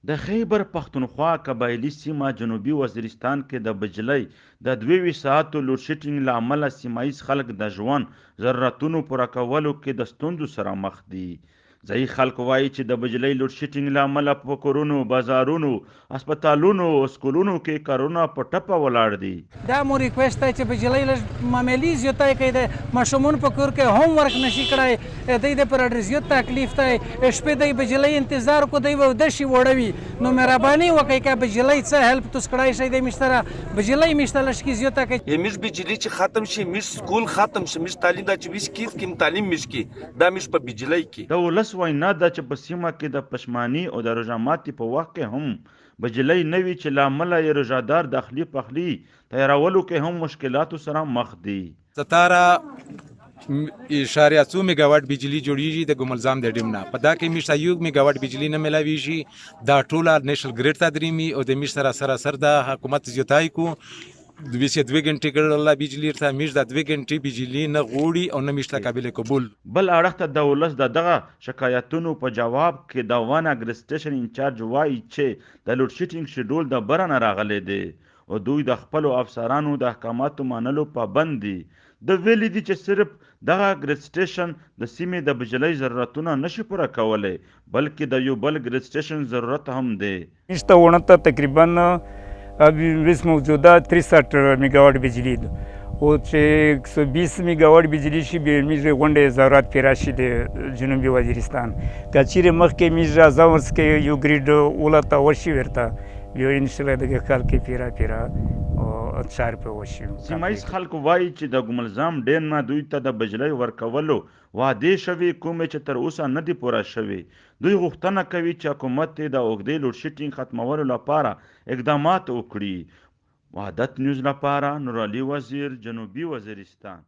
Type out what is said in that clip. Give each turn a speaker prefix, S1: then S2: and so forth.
S1: د خیبر پښتونخوا قبایلي سیمه جنوبي وزیرستان کې د بجلۍ د 22 ساعتو لوډ شیډینګ له امله سیمه ییز خلک د ژوند ضرورتونو پوره کولو کې د ستونزو سره مخ دي. ځایي خلک وایي چې د بجلۍ لوډ شیډینګ له امله په کورونو، بازارونو، هسپتالونو او سکولونو کې کارونه په ټپه ولاړ دي.
S2: دا مو ریکوست دی چې بجلۍ لږ معمولي زیاتی کوي د ماشومانو په کور کې هوم ورک نشي کړی دی د پر ډېر زیات تکلیف دی شپې دی بجلۍ انتظار کو دی وده شي وړوي نو مهرباني وکړئ که بجلۍ څه هیلپ توس کړی شئ دی میش سره بجلۍ میش ته لږ زیاته کوي
S3: میش بجلی چې ختم شي میش سکول ختم شي میش تعلیم دا چې ویش کیم تعلیم میش کی دا میش په بجلی کی
S1: د ولس وینا ده چې په سیمه کې د پښماني او د روژه ماتي په وخت کې هم بجلی نه وي چې له امله یې روژهدار داخلي پخلي تیارولو کې هم مشکلاتو سره مخ دي.
S4: 17.2 میگاواټ بجلی جوړیږي د ګملزام د ډیم نه په دا کې میش یو میگاواټ بجلی نه ملاویږي دا ټوله نېشنل ګریډ ته دریمي او د میش سره د حکومت زیاتای کو د 2 غنټې کړل بجلی ته میش د 2 غنټې بجلی نه غوړي او نه میش ته قابل قبول.
S1: بل اړخ ته د ولس دغه شکایتونو په جواب کې د وان اګر سټیشن انچارج وایي چې د لوډ شیډینګ شیډول د برنه راغلی دی او دوی د خپل افسرانو د احکاماتو منلو پابند دي. د ویلي دي چې صرف دغه ګریډ سټیشن د سیمې د بجلی ضرورتونه نشي پوره کولی بلکې د یو بل ګریډ سټیشن ضرورت هم دی.
S5: میشته ونته تقریبا ابھی موجودہ 63 میگاواٹ بجلی ده او چې 120 میگاواٹ بجلی شي به میږي غونډه ضرورت پیرا شي د جنوبي وزیرستان کچېره مخکې میږي ازاورس کې یو ګریډ ولته وشي ورته یو ان شاء الله د خلک پیرا او چار په وشي.
S1: سیمه ییز خلک وایي چې د ګملزام ډیر نه دوی ته د بجلی ورکولو وعدې شوي کومې چې تر اوسه نه دي پوره شوي. دوی غوښتنه کوي چې حکومت د اوږدې لوډ شیډینګ ختمولو لپاره اقدامات وکړي. وحدت نیوز لپاره نورعلي وزیر، جنوبي وزیرستان.